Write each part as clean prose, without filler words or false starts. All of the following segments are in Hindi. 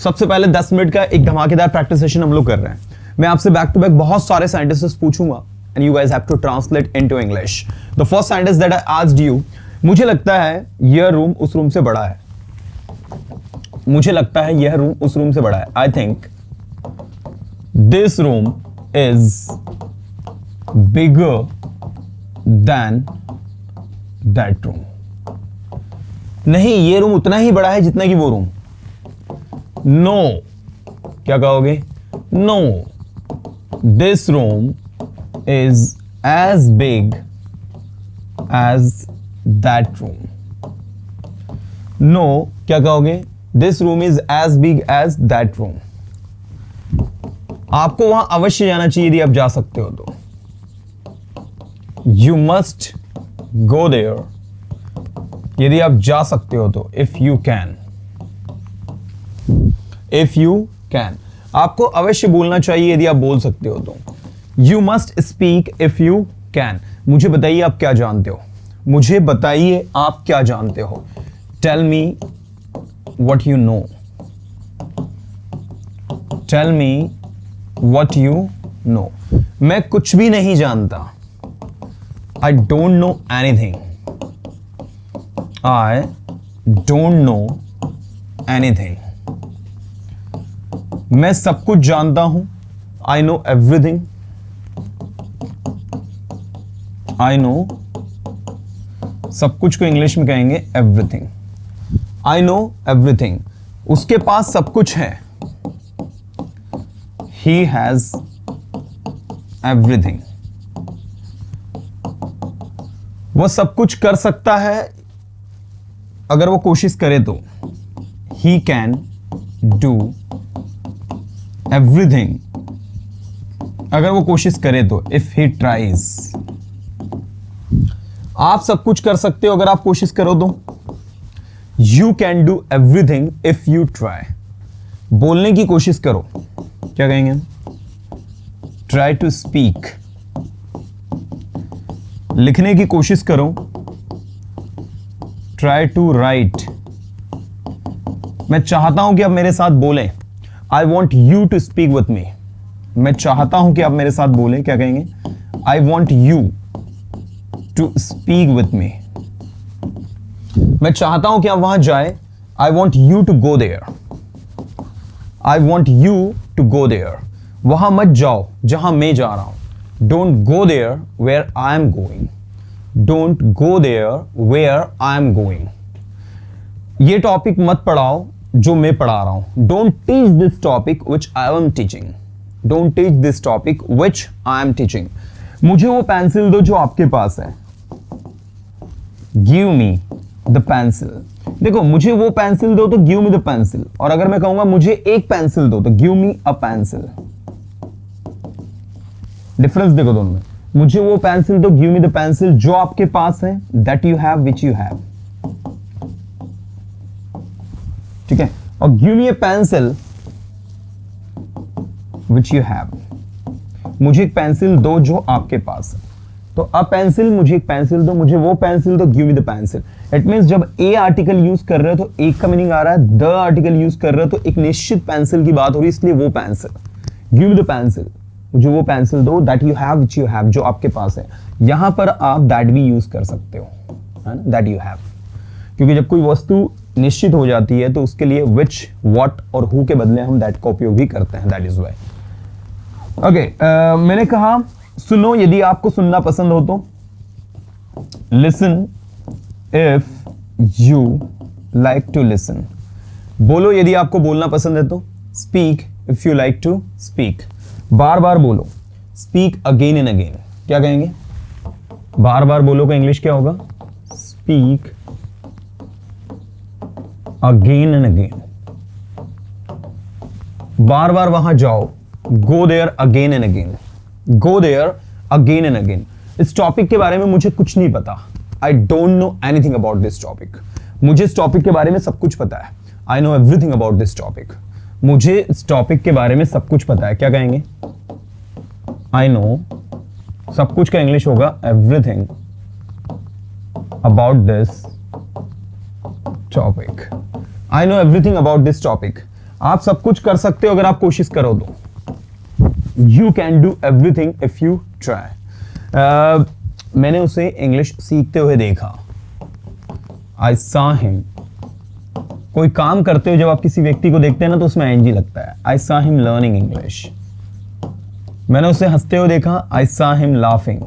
सबसे पहले 10 मिनट का एक धमाकेदार प्रैक्टिस सेशन हम लोग कर रहे हैं। मैं आपसे बैक टू बैक बहुत सारे सेंटेंसेस पूछूंगा and you guys have to translate into English. The first sentence that I asked you, मुझे लगता है यह रूम उस रूम से बड़ा है। मुझे लगता है यह रूम उस रूम से बड़ा है। I think this room is bigger than that room. नहीं, ये रूम उतना ही बड़ा है जितना कि वो रूम। नो, क्या कहोगे? No, this room is as big as that room. No, क्या कहोगे? This room is as big as that room. आपको वहां अवश्य जाना चाहिए यदि आप जा सकते हो तो। यू मस्ट गो देयर यदि आप जा सकते हो तो। If you can, if you can, आपको अवश्य बोलना चाहिए यदि आप बोल सकते हो तो। You must speak if you can. मुझे बताइए आप क्या जानते हो। मुझे बताइए आप क्या जानते हो। Tell me what you know. Tell me what you know. मैं कुछ भी नहीं जानता। I don't know anything. I don't know anything. मैं सब कुछ जानता हूं। I know everything. I know, सब कुछ को इंग्लिश में कहेंगे everything. I know everything. उसके पास सब कुछ है। He has everything. वह सब कुछ कर सकता है अगर वो कोशिश करे तो। He can do everything. अगर वो कोशिश करे तो। If he tries. आप सब कुछ कर सकते हो अगर आप कोशिश करो तो। You can do everything if you try. बोलने की कोशिश करो, क्या कहेंगे? Try to speak. लिखने की कोशिश करो। Try to write. मैं चाहता हूं कि आप मेरे साथ बोलें। I want you to speak with me. मैं चाहता हूं कि आप मेरे साथ बोलें, क्या कहेंगे? I want you to speak with me. मैं चाहता हूं कि आप वहां जाए। I want you to go there. I want you to go there. वहां मत जाओ जहां मैं जा रहा हूं। Don't go there where I am going. Don't go there where I am going. ये टॉपिक मत पढ़ाओ जो मैं पढ़ा रहा हूं। Don't teach this topic which I am teaching. Don't teach this topic which I am teaching. मुझे वो पेंसिल दो जो आपके पास है। Give me the pencil. देखो, मुझे वो पेंसिल दो तो गिव मी द पेंसिल, और अगर मैं कहूंगा मुझे एक पेंसिल दो तो give me a pencil. Difference देखो दोनों में। मुझे वो पेंसिल दो, गिव मी द पेंसिल जो आपके पास है, that you have, which you have. ठीक है, और give me a pencil which you have. मुझे एक पेंसिल दो जो आपके पास है। तो अ पेंसिल, मुझे एक पेंसिल दो, मुझे वो पेंसिल दो, give me the pencil. It means जब ए आर्टिकल यूज कर रहे हो तो एक का मीनिंग आ रहा है, द आर्टिकल यूज कर रहे हो तो एक निश्चित पेंसिल की बात हो रही है, इसलिए वो pencil. Give me the pencil, मुझे वो पेंसिल दो, that you have, which you have, जो आपके पास है। यहां पर आप दैट भी यूज कर सकते हो, है ना, दैट यू हैव। क्योंकि जब कोई वस्तु निश्चित हो जाती है तो उसके लिए विच, व्हाट और हु के बदले हम दैट का उपयोग भी करते हैं। That is why. ओके, मैंने कहा सुनो यदि आपको सुनना पसंद हो तो। Listen if you like to listen. बोलो यदि आपको बोलना पसंद है तो। Speak if you like to speak. बार बार बोलो। Speak again and again. क्या कहेंगे? बार बार बोलो का इंग्लिश क्या होगा? Speak again and again. बार बार वहां जाओ। Go there again and again. Go there again and again. इस टॉपिक के बारे में मुझे कुछ नहीं पता। I don't know anything about this topic. मुझे इस टॉपिक के बारे में सब कुछ पता है। I know everything about this topic. मुझे इस टॉपिक के बारे में सब कुछ पता है। क्या कहेंगे? आई नो, सब कुछ का इंग्लिश होगा everything about this topic. I know everything about this topic. आप सब कुछ कर सकते हो अगर आप कोशिश करो तो। You can do everything if you try. मैंने उसे इंग्लिश सीखते हुए देखा। I saw him. कोई काम करते हुए जब आप किसी व्यक्ति को देखते हैं ना तो उसमें आईएनजी लगता है। I saw him learning English. मैंने उसे हंसते हुए देखा। I saw him laughing.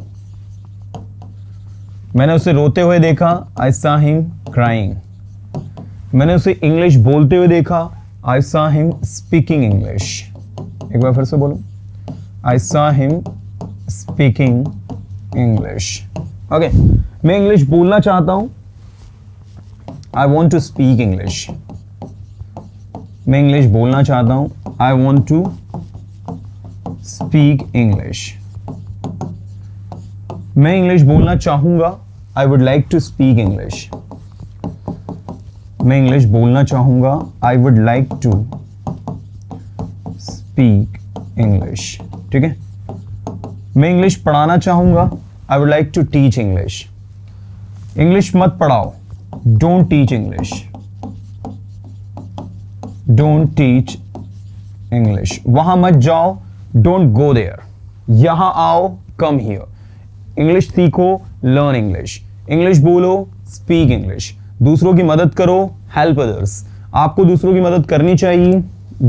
मैंने उसे रोते हुए देखा। I saw him crying. मैंने उसे इंग्लिश बोलते हुए देखा। I saw him speaking English. एक बार फिर से बोलो। I saw him speaking English. Okay, मैं इंग्लिश बोलना चाहता हूं। I want to speak English. मैं इंग्लिश बोलना चाहता हूं। I want to speak English. मैं इंग्लिश बोलना चाहूंगा। I would like to speak English. मैं इंग्लिश बोलना चाहूंगा। I would like to speak English. ठीक है। मैं इंग्लिश पढ़ाना चाहूंगा। I would like to teach English. English मत पढ़ाओ। Don't teach English. Don't teach English. वहां मत जाओ। Don't go there. यहां आओ। Come here. इंग्लिश सीखो। Learn English. इंग्लिश बोलो। Speak English. दूसरों की मदद करो। Help others. आपको दूसरों की मदद करनी चाहिए।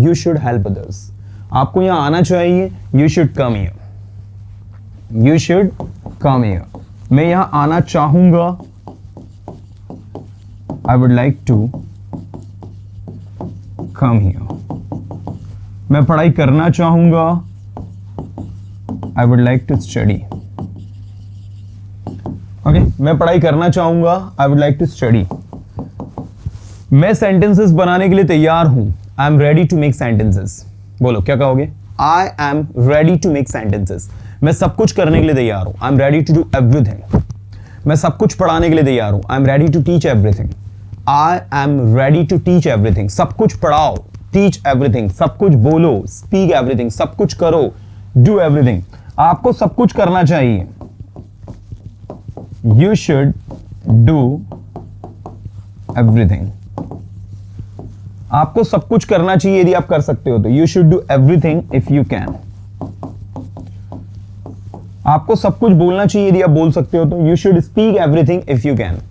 You should help others. आपको यहां आना चाहिए। You should come here. You should come here. मैं यहां आना चाहूंगा। I would like to come here. मैं पढ़ाई करना चाहूंगा। I would like to study. Okay, मैं पढ़ाई करना चाहूंगा। I would like to study. मैं सेंटेंसेस बनाने के लिए तैयार हूं। I am ready to make sentences. बोलो क्या कहोगे? I am ready to make sentences. मैं सब कुछ करने के लिए तैयार हूं। I am ready to do everything. मैं सब कुछ पढ़ाने के लिए तैयार हूं। I am ready to teach everything. I am ready to teach everything. सब कुछ पढ़ाओ। Teach everything. सब कुछ बोलो। Speak everything. सब कुछ करो। Do everything. आपको सब कुछ करना चाहिए। You should do everything. आपको सब कुछ करना चाहिए यदि आप कर सकते हो तो। You should do everything if you can. आपको सब कुछ बोलना चाहिए यदि आप बोल सकते हो तो। You should speak everything if you can.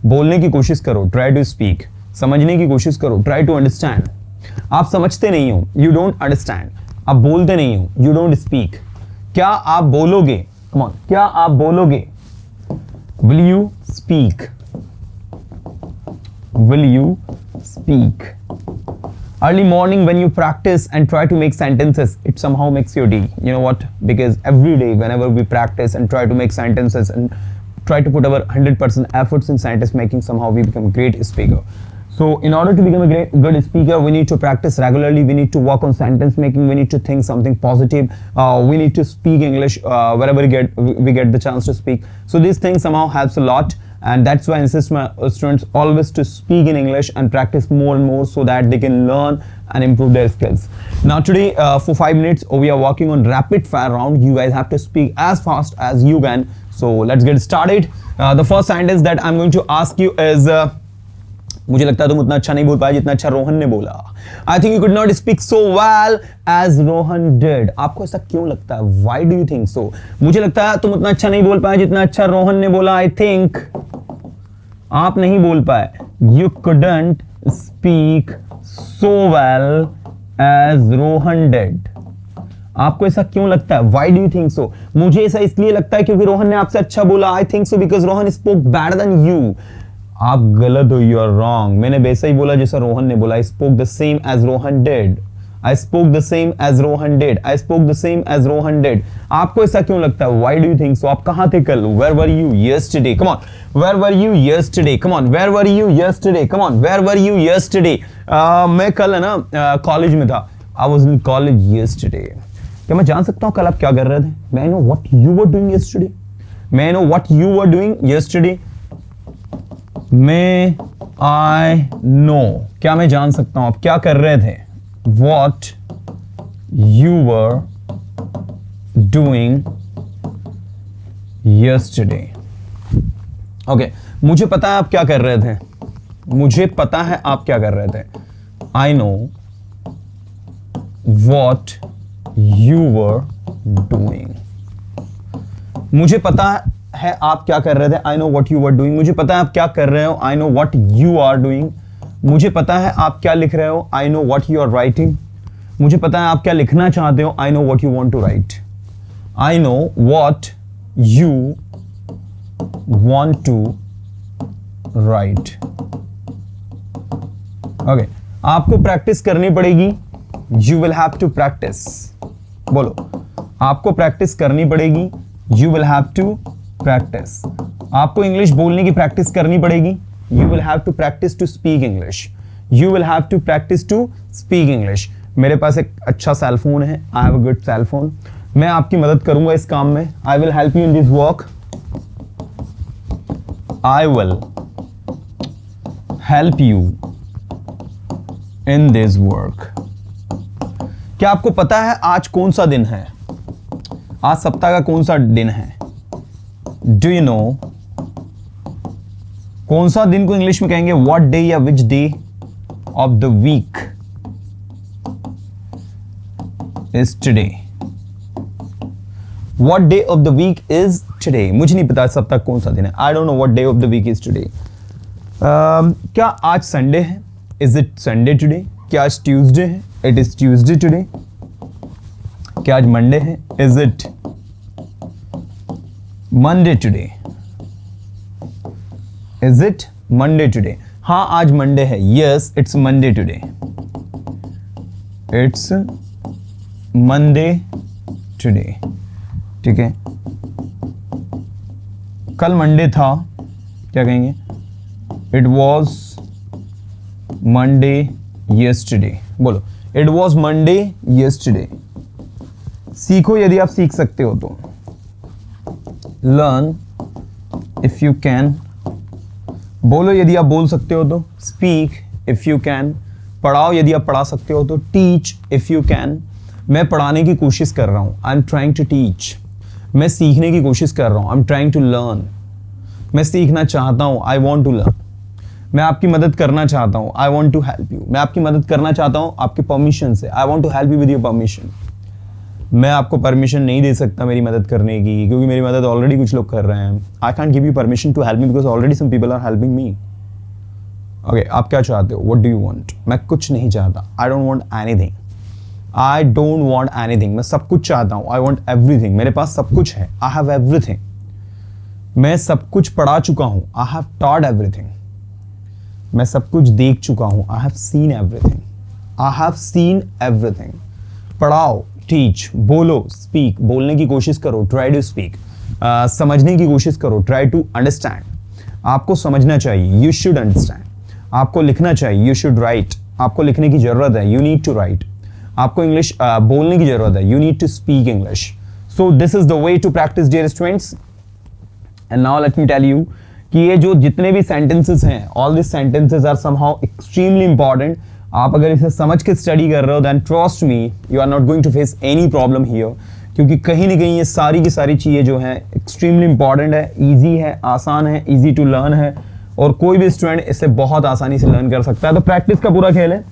बोलने की कोशिश करो। Try to speak. समझने की कोशिश करो। Try to understand. आप समझते नहीं हो। You don't understand. आप बोलते नहीं हो। You don't speak. क्या आप बोलोगे? कम ऑन, क्या आप बोलोगे? Will you speak? Will you speak? Early morning when you practice and try to make sentences, it somehow makes your day. You know what? Because every day whenever we practice and try to make sentences and try to put our 100% efforts in sentence making, somehow we become a great speaker. So in order to become a good speaker, we need to practice regularly. We need to work on sentence making. We need to think something positive. We need to speak English wherever we get the chance to speak. So these things somehow helps a lot. And that's why I insist my students always to speak in English and practice more and more so that they can learn and improve their skills. Now today for 5 minutes we are working on rapid fire round. You guys have to speak as fast as you can. So let's get started. The first sentence that I'm going to ask you is मुझे लगता है तुम उतना अच्छा नहीं बोल पाए जितना अच्छा रोहन ने बोला। I think you could not speak so well as Rohan did. आपको ऐसा क्यों लगता है? Why do you think so? मुझे लगता है तुम उतना अच्छा नहीं बोल पाए जितना अच्छा रोहन ने बोला। I think आप नहीं बोल पाए। You couldn't speak so well as Rohan did. आपको ऐसा क्यों लगता है? Why do you think so? मुझे ऐसा इसलिए लगता है क्योंकि रोहन ने आपसे अच्छा बोला। I think so because Rohan spoke better than you. आप गलत हो। You are wrong. मैंने वैसा ही बोला जैसा रोहन ने बोला। I spoke the same as Rohan did. I spoke the same as Rohan did. I spoke the same as Rohan did. आपको ऐसा क्यों लगता है? Why do you think so? आप कहाँ थे कल? Where were you yesterday? Come on. Where were you yesterday? Come on. Where were you yesterday? Come on. Where were you yesterday? मैं कल है ना कॉलेज में था। I was in college yesterday. क्या मैं जान सकता हूँ कल आप क्या कर रहे थे? May I know what you were doing yesterday? May I know what you were doing yesterday? May I know? क्या मैं जान सकता हूँ आप क्या कर रहे थे? What you were doing yesterday. Okay. मुझे पता है आप क्या कर रहे थे। मुझे पता है आप क्या कर रहे थे। I know what you were doing. मुझे पता है आप क्या कर रहे थे. I know what you were doing. मुझे पता है आप क्या कर रहे हो. I know what you are doing. मुझे पता है आप क्या लिख रहे हो. I know what you are writing. मुझे पता है आप क्या लिखना चाहते हो. I know what you want to write. I know what you want to write. Okay. आपको प्रैक्टिस करनी पड़ेगी. You will have to practice. बोलो. आपको प्रैक्टिस करनी पड़ेगी. You will have to practice. आपको इंग्लिश बोलने की प्रैक्टिस करनी पड़ेगी. You will have to practice to speak English. You will have to practice to speak English. मेरे पास एक अच्छा सेल फोन है. I have a good cell phone. मैं आपकी मदद करूंगा इस काम में. I will help you in this work. I will help you in this work. क्या आपको पता है आज कौन सा दिन है? आज सप्ताह का कौन सा दिन है? Do you know? कौन सा दिन को इंग्लिश में कहेंगे? What day या which day of the week is today? What day of the week is today? मुझे नहीं पता सप्ताह कौन सा दिन है. I don't know what day of the week is today. क्या आज संडे है? Is it Sunday today? क्या आज ट्यूसडे है? It is Tuesday today. क्या आज मंडे है? Is it Monday today? Is it Monday today? हाँ आज मंडे है. Yes, it's Monday today. It's Monday today. ठीक है. कल मंडे था. क्या कहेंगे? It was Monday yesterday. बोलो. It was Monday yesterday. सीखो यदि आप सीख सकते हो तो. Learn if you can. बोलो यदि आप बोल सकते हो तो. Speak if you can. पढ़ाओ यदि आप पढ़ा सकते हो तो. Teach if you can. मैं पढ़ाने की कोशिश कर रहा हूँ. I'm trying to teach. मैं सीखने की कोशिश कर रहा हूँ. I'm trying to learn. मैं सीखना चाहता हूँ. I want to learn. मैं आपकी मदद करना चाहता हूँ. I want to help you. मैं आपकी मदद करना चाहता हूँ आपके परमिशन से. I want to help you with your permission. मैं आपको परमिशन नहीं दे सकता मेरी मदद करने की क्योंकि मेरी मदद ऑलरेडी कुछ लोग कर रहे हैं. I can't give you permission to help me because already some people are helping me. Okay, आप क्या चाहते हो? What do you want? मैं कुछ नहीं चाहता. I don't want anything. I don't want anything. मैं सब कुछ चाहता हूँ. I want everything. मेरे पास सब कुछ है. I have everything. मैं सब कुछ पढ़ा चुका हूँ. I have taught everything. मैं सब कुछ देख चुका हूँ. I have seen everything. I have seen everything. पढ़ाओ. Teach. बोलो. Speak. बोलने की कोशिश करो. Try to speak. समझने की कोशिश करो. Try to understand. आपको समझना चाहिए. You should understand. आपको लिखना चाहिए. You should write. आपको लिखने की जरूरत है. You need to write. आपको इंग्लिश बोलने की जरूरत है. You need to speak English. So this is the way to practice, dear students. And now let me tell you कि ये जो जितने भी sentences हैं, all these sentences are somehow extremely important. आप अगर इसे समझ के स्टडी कर रहे हो then trust me, you are not going to face any problem here. क्योंकि कहीं ना कहीं ये सारी की सारी चीज़ें जो हैं extremely important है, easy है, आसान है, easy to learn है और कोई भी स्टूडेंट इसे बहुत आसानी से लर्न कर सकता है. तो प्रैक्टिस का पूरा खेल है.